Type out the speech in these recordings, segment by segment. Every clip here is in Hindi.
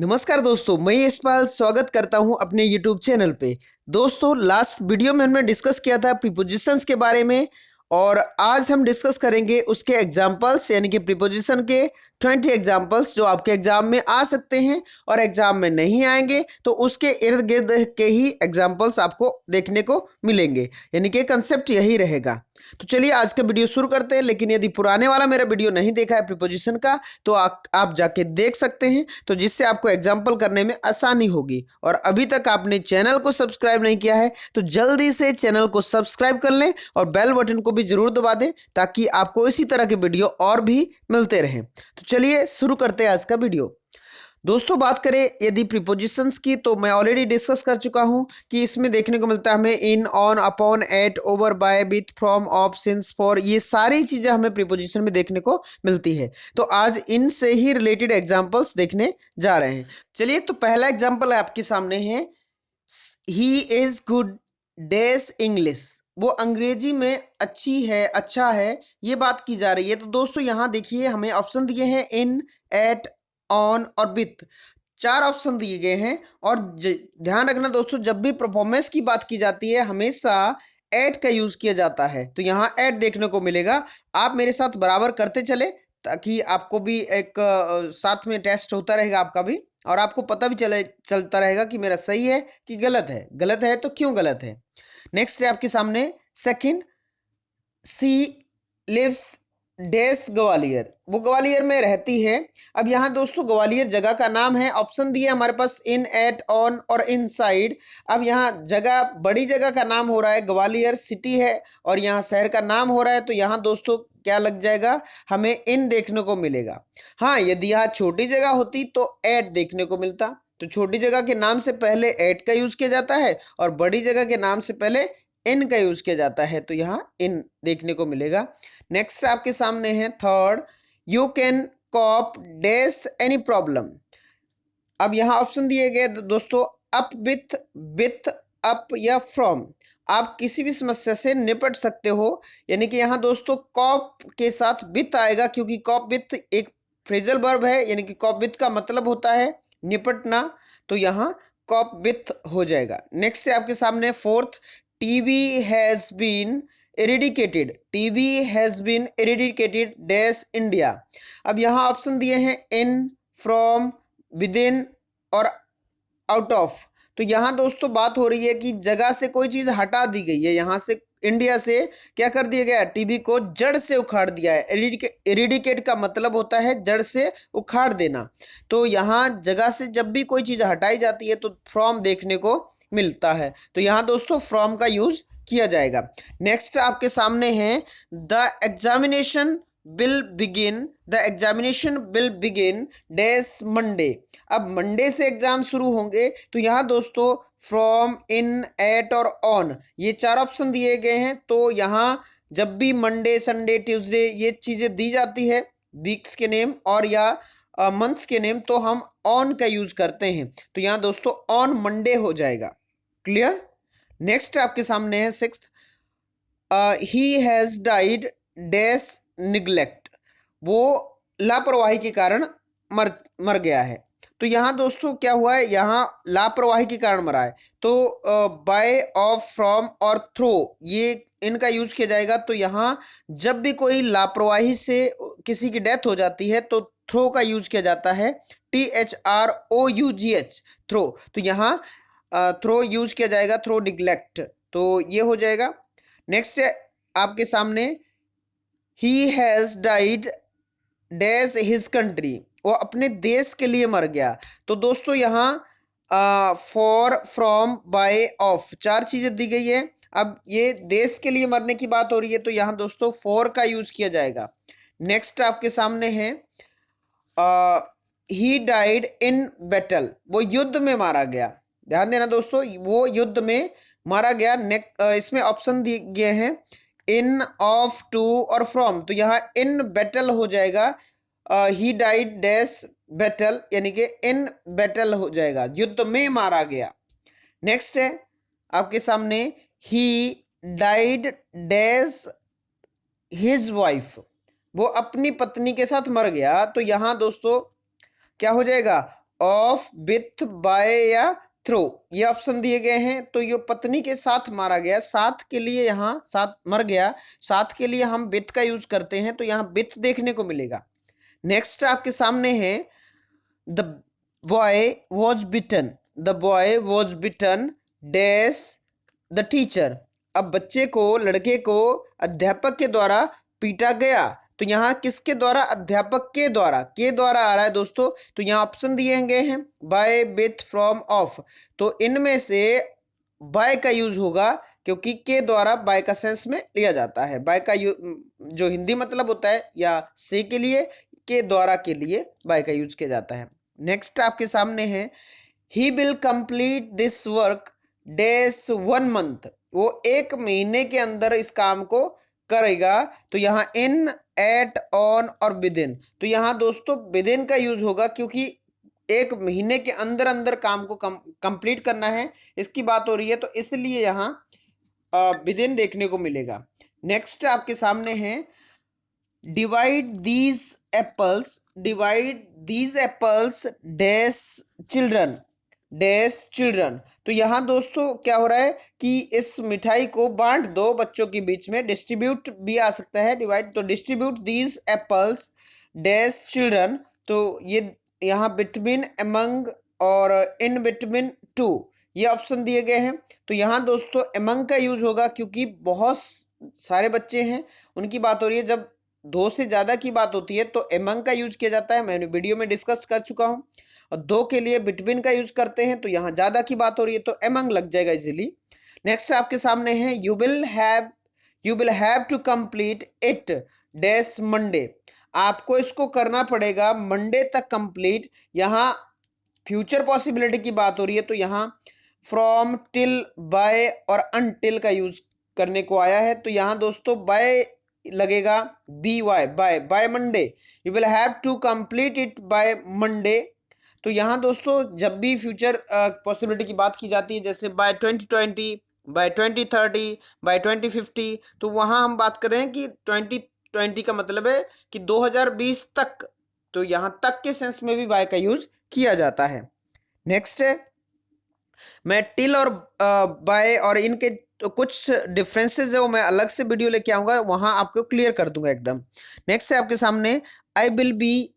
नमस्कार दोस्तों, मैं यशपाल स्वागत करता हूं अपने YouTube चैनल पे। दोस्तों, लास्ट वीडियो में हमने डिस्कस किया था प्रीपोजिशंस के बारे में और आज हम डिस्कस करेंगे उसके एग्जाम्पल्स यानी कि प्रीपोजिशन के 20 एग्जाम्पल्स जो आपके एग्जाम में आ सकते हैं और एग्जाम में नहीं आएंगे तो उसके इर्द गिर्द के ही एग्जाम्पल्स आपको देखने को मिलेंगे, यानी कि कंसेप्ट यही रहेगा। तो चलिए आज का वीडियो शुरू करते हैं। लेकिन यदि पुराने वाला मेरा वीडियो नहीं देखा है प्रीपोजिशन का तो आप जाके देख सकते हैं, तो जिससे आपको एग्जाम्पल करने में आसानी होगी। और अभी तक आपने चैनल को सब्सक्राइब नहीं किया है तो जल्दी से चैनल को सब्सक्राइब कर लें और बेल बटन को भी जरूर दबा दें ताकि आपको इसी तरह के वीडियो और भी मिलते रहें। तो चलिए शुरू करते हैं आज का वीडियो। दोस्तों, बात करें यदि प्रीपोजिशंस की तो मैं ऑलरेडी डिस्कस कर चुका हूं कि इसमें देखने को मिलता है हमें in, on, upon, at, over, by, with, from, of, since, for, ये सारी चीजें हमें प्रीपोजिशन में देखने को मिलती है। तो आज इनसे ही रिलेटेड एग्जांपल्स देखने जा रहे हैं। चलिए, तो पहला एग्जांपल आपके सामने है, he is good dash English. वो अंग्रेजी में अच्छी है, अच्छा है, ये बात की जा रही है। तो दोस्तों यहां देखिए हमें ऑप्शन दिए हैं इन, एट, ऑन और विथ, 4 ऑप्शन दिए गए हैं। और ध्यान रखना दोस्तों, जब भी परफॉर्मेंस की बात की जाती है हमेशा एट का यूज किया जाता है। तो यहाँ एट देखने को मिलेगा। आप मेरे साथ बराबर करते चले ताकि आपको भी एक साथ में टेस्ट होता रहेगा आपका भी, और आपको पता भी चलता रहेगा कि मेरा सही है कि गलत है। गलत है तो क्यों गलत है। नेक्स्ट है आपके सामने second, she lives dash Gwalior. वो ग्वालियर में रहती है। अब यहाँ दोस्तों ग्वालियर जगह का नाम है। ऑप्शन दिए हमारे पास इन, एट, ऑन और इनसाइड। अब यहाँ जगह, बड़ी जगह का नाम हो रहा है, ग्वालियर सिटी है और यहाँ शहर का नाम हो रहा है। तो यहाँ दोस्तों क्या लग जाएगा, हमें इन देखने को मिलेगा। हाँ, यदि यहाँ छोटी जगह होती तो एट देखने को मिलता। तो छोटी जगह के नाम से पहले एट का यूज किया जाता है और बड़ी जगह के नाम से पहले इन का यूज किया जाता है। तो यहाँ इन देखने को मिलेगा। नेक्स्ट आपके सामने है third, you can cope dash any problem. अब यहाँ ऑप्शन दिए गए दोस्तों अप विथ, विथ, अप या फ्रॉम। आप किसी भी समस्या से निपट सकते हो, यानी कि यहाँ दोस्तों कॉप के साथ विथ आएगा क्योंकि कॉप विथ एक फ्रेजल वर्ब है, यानी कि कॉप विथ का मतलब होता है निपटना। तो यहाँ कॉप विथ हो जाएगा। नेक्स्ट है आपके सामने fourth, TB has been eradicated. TB has been eradicated dash India. अब यहाँ ऑप्शन दिए हैं इन, फ्रॉम, विद इन और आउट ऑफ। तो यहाँ दोस्तों बात हो रही है कि जगह से कोई चीज हटा दी गई है। यहाँ से इंडिया से क्या कर दिया गया, टीबी को जड़ से उखाड़ दिया है। एरिडिकेट का मतलब होता है जड़ से उखाड़ देना। तो यहाँ जगह से जब भी कोई चीज हटाई जाती है तो फ्रॉम देखने को मिलता है। तो यहाँ दोस्तों फ्रॉम का यूज किया जाएगा। नेक्स्ट आपके सामने है the examination will begin, the examination will begin dash Monday. अब मंडे से एग्जाम शुरू होंगे। तो यहाँ दोस्तों फ्रॉम, इन, एट और ऑन ये 4 ऑप्शन दिए गए हैं। तो यहाँ जब भी मंडे, संडे, ट्यूसडे ये चीज़ें दी जाती है वीक्स के नेम और या मंथ्स के नेम, तो हम ऑन का यूज करते हैं। तो यहाँ दोस्तों ऑन मंडे हो जाएगा। क्लियर। नेक्स्ट आपके सामने है sixth, he has died dash neglect. वो लापरवाही के कारण मर गया है। तो यहाँ दोस्तों क्या हुआ है, यहाँ लापरवाही के कारण मरा है। तो बाय, ऑफ, फ्रॉम और थ्रो ये इनका यूज किया जाएगा। तो यहाँ जब भी कोई लापरवाही से किसी की डेथ हो जाती है तो थ्रो का यूज किया जाता है, THROUGH, थ्रो। तो यहाँ थ्रो यूज किया जाएगा, थ्रो निग्लेक्ट। तो ये हो जाएगा। नेक्स्ट है आपके सामने, he has died dash his country. वो अपने देश के लिए मर गया। तो दोस्तों यहाँ फॉर, फ्रॉम, बाय, ऑफ 4 चीजें दी गई है। अब ये देश के लिए मरने की बात हो रही है तो यहाँ दोस्तों फॉर का यूज किया जाएगा। नेक्स्ट आपके सामने है ही डाइड इन बैटल। वो युद्ध में मारा गया। ध्यान देना दोस्तों, वो युद्ध में मारा गया। नेक्स्ट इसमें ऑप्शन दिए गए हैं इन, ऑफ, टू और फ्रॉम। तो यहाँ इन बैटल हो जाएगा, ही डाइड डैश बैटल, यानी कि इन बैटल हो जाएगा, युद्ध में मारा गया। नेक्स्ट है आपके सामने he died dash his wife. वो अपनी पत्नी के साथ मर गया। तो यहाँ दोस्तों क्या हो जाएगा, ऑफ विथ बाय या थ्रो, ये ऑप्शन दिए गए हैं। तो ये पत्नी के साथ मारा गया, साथ के लिए यहाँ साथ मर गया, साथ के लिए हम विथ का यूज करते हैं, तो यहाँ विथ देखने को मिलेगा। नेक्स्ट आपके सामने है the boy was beaten, the boy was beaten dash the teacher. अब बच्चे को, लड़के को अध्यापक के द्वारा पीटा गया, तो यहाँ किसके द्वारा? अध्यापक के द्वारा, के द्वारा आ रहा है दोस्तों। तो यहाँ ऑप्शन दिए गए हैं बाय, विथ, फ्रॉम, ऑफ। तो इनमें से बाय का यूज होगा, क्योंकि के द्वारा बाय का सेंस में लिया जाता है। बाय का जो हिंदी मतलब होता है या से के लिए, के द्वारा के लिए बाय का यूज किया जाता है। नेक्स्ट आपके सामने है he will complete this work dash 1 month, वो 1 महीने के अंदर इस काम को करेगा। तो यहाँ इन, एट, ऑन और विद इन, तो यहाँ दोस्तों विद इन का यूज होगा, क्योंकि 1 महीने के अंदर अंदर काम को कंप्लीट करना है, इसकी बात हो रही है, तो इसलिए यहाँ विद इन देखने को मिलेगा। नेक्स्ट आपके सामने है divide these apples, divide these apples dash children, dash children. तो यहाँ दोस्तों क्या हो रहा है कि इस मिठाई को बांट दो बच्चों के बीच में, डिस्ट्रीब्यूट भी आ सकता है, डिवाइड, तो distribute these apples dash children. तो ये यहाँ बिटवीन, अमंग और इन बिटवीन टू, ये ऑप्शन दिए गए हैं। तो यहाँ दोस्तों अमंग का यूज होगा, क्योंकि बहुत सारे बच्चे हैं, उनकी बात हो रही है। जब 2 से ज़्यादा की बात होती है तो अमंग का यूज किया जाता है, मैंने वीडियो में डिस्कस कर चुका हूँ। और 2 के लिए बिटवीन का यूज करते हैं, तो यहाँ ज़्यादा की बात हो रही है तो अमंग लग जाएगा इजीली। नेक्स्ट आपके सामने है you will have to complete it dash Monday, आपको इसको करना पड़ेगा मंडे तक कंप्लीट। यहाँ फ्यूचर पॉसिबिलिटी की बात हो रही है, तो यहाँ फ्रॉम, टिल, बाय और अनटिल का यूज करने को आया है। तो यहाँ दोस्तों बाय लगेगा, B Y, by Monday, you will have to complete it by Monday. तो यहाँ दोस्तों जब भी फ्यूचर पॉसिबिलिटी की बात की जाती है, जैसे बाय 2020, बाय 2030, बाय 2050, तो वहाँ हम बात कर रहे हैं कि 2020 का मतलब है कि 2020 तक, तो यहाँ तक के सेंस में भी बाय का यूज किया जाता है। नेक्स्ट है मैं टिल और बाय और इनके तो कुछ डिफरेंसेस है वो मैं अलग से वीडियो लेके आऊँगा, वहाँ आपको क्लियर कर दूंगा एकदम। नेक्स्ट है आपके सामने I will be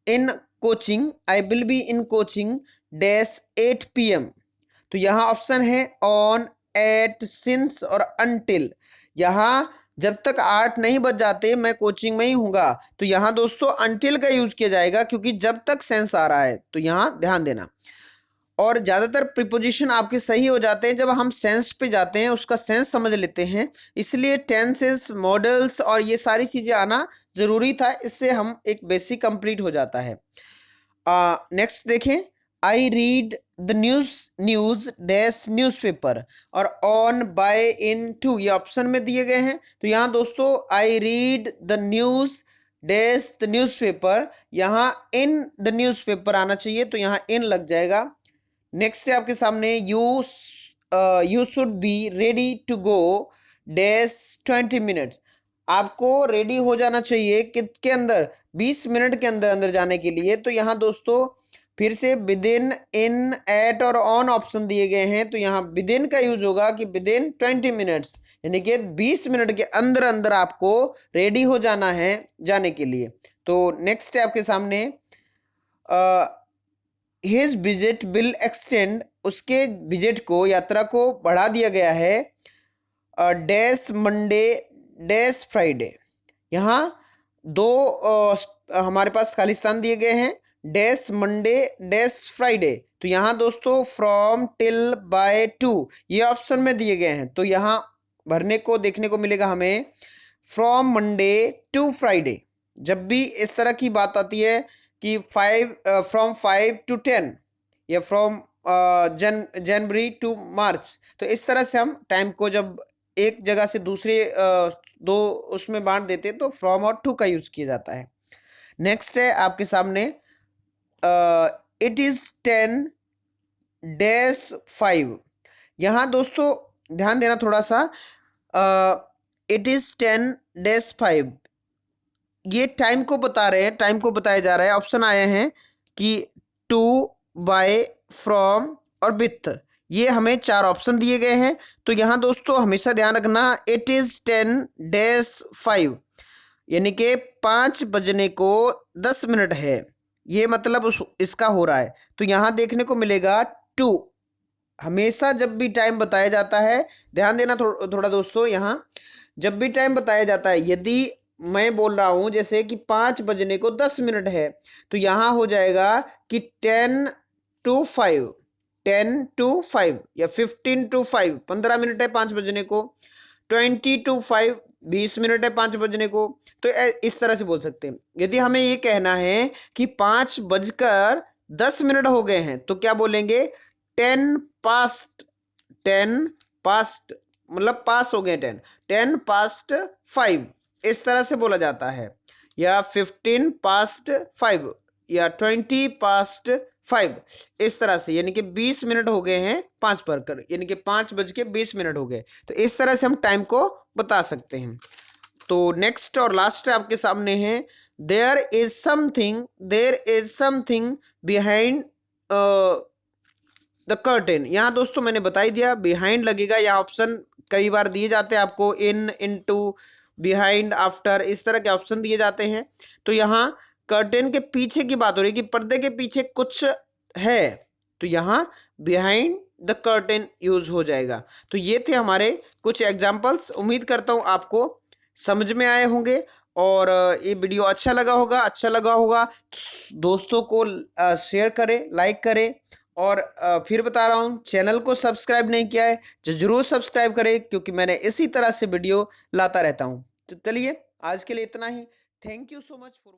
in coaching, I will be in coaching dash 8 PM। तो यहाँ ऑप्शन है ऑन, एट, सिंस और अनटिल। यहाँ जब तक 8 नहीं बज जाते मैं कोचिंग में ही हूँगा, तो यहाँ दोस्तों अनटिल का यूज किया जाएगा, क्योंकि जब तक सेंस आ रहा है, तो यहाँ ध्यान देना। और ज़्यादातर प्रीपोजिशन आपके सही हो जाते हैं जब हम सेंस पे जाते हैं, उसका सेंस समझ लेते हैं, इसलिए टेंसेस, मॉडल्स और ये सारी चीज़ें आना ज़रूरी था, इससे हम एक बेसिक कंप्लीट हो जाता है। नेक्स्ट देखें, I read the news dash newspaper और ऑन, बाय, इन, टू, ये ऑप्शन में दिए गए हैं। तो यहाँ दोस्तों I read the news dash the newspaper, यहाँ इन द न्यूज़पेपर आना चाहिए, तो यहाँ इन लग जाएगा। नेक्स्ट है आपके सामने you should be ready to go dash 20 minutes, आपको रेडी हो जाना चाहिए किसके अंदर? 20 मिनट के अंदर अंदर जाने के लिए। तो यहाँ दोस्तों फिर से विद इन, एट और ऑन ऑप्शन दिए गए हैं, तो यहाँ विद इन का यूज होगा कि विद इन 20 मिनट्स, यानी कि 20 मिनट के अंदर अंदर आपको रेडी हो जाना है जाने के लिए। तो नेक्स्ट है आपके सामने हिज विजिट विल एक्सटेंड, उसके विजिट को, यात्रा को बढ़ा दिया गया है डैश मंडे डैश फ्राइडे। यहाँ 2 हमारे पास खालिस्तान दिए गए हैं, डैश मंडे डैश फ्राइडे। तो यहाँ दोस्तों फ्रॉम, टिल, बाय, टू, ये ऑप्शन में दिए गए हैं, तो यहाँ भरने को देखने को मिलेगा हमें फ्रॉम मंडे टू फ्राइडे। जब भी इस तरह की बात आती है कि फ्रॉम 5 to 10 या फ्रॉम जनवरी टू मार्च, तो इस तरह से हम टाइम को जब एक जगह से दूसरे 2 उसमें बांट देते हैं, तो फ्रॉम और टू का यूज किया जाता है। नेक्स्ट है आपके सामने इट इज़ 10 डैश 5, यहाँ दोस्तों ध्यान देना थोड़ा सा, इट इज़ 10 डैश 5, ये टाइम को बता रहे हैं, टाइम को बताया जा रहा है। ऑप्शन आए हैं कि टू, बाय, फ्रॉम और विथ, ये हमें 4 ऑप्शन दिए गए हैं। तो यहाँ दोस्तों हमेशा ध्यान रखना, इट इज़ 10-5, यानी कि 5 बजने को 10 मिनट है, ये मतलब इसका हो रहा है। तो यहाँ देखने को मिलेगा टू। हमेशा जब भी टाइम बताया जाता है, ध्यान देना थोड़ा दोस्तों, यहाँ जब भी टाइम बताया जाता है, यदि मैं बोल रहा हूँ जैसे कि 5 बजने को 10 मिनट है, तो यहाँ हो जाएगा कि 10-5, 10-5 या 15-5, 15 मिनट है 5 बजने को, 20-5, 20 मिनट है 5 बजने को। तो इस तरह से बोल सकते हैं। यदि हमें ये कहना है कि 5:10 हो गए हैं, तो क्या बोलेंगे, 10 पास्ट, 10 पास्ट, मतलब पास हो गए 10 पास्ट 5, इस तरह से बोला जाता है। या 15 पास्ट 5 या 20 पास्ट 5, इस तरह से, यानी कि 20 मिनट हो गए हैं 5 पर कर, यानी कि 5:20 हो गए। तो इस तरह से हम टाइम को बता सकते हैं। तो नेक्स्ट और लास्ट आपके सामने है, there is something behind the curtain. यहाँ दोस्तों मैंने बता ही दिया, बिहाइंड लगेगा। यह ऑप्शन कई बार दिए जाते हैं आपको, इनटू, बिहाइंड, आफ्टर, इस तरह के ऑप्शन दिए जाते हैं। तो यहाँ कर्टेन के पीछे की बात हो रही है कि पर्दे के पीछे कुछ है, तो यहाँ बिहाइंड द कर्टेन यूज हो जाएगा। तो ये थे हमारे कुछ एग्जाम्पल्स। उम्मीद करता हूँ आपको समझ में आए होंगे और ये वीडियो अच्छा लगा होगा दोस्तों को शेयर करें, लाइक करें। और फिर बता रहा हूँ, चैनल को सब्सक्राइब नहीं किया है तो जरूर सब्सक्राइब करें, क्योंकि मैंने इसी तरह से वीडियो लाता रहता हूँ। तो चलिए आज के लिए इतना ही। Thank you so much for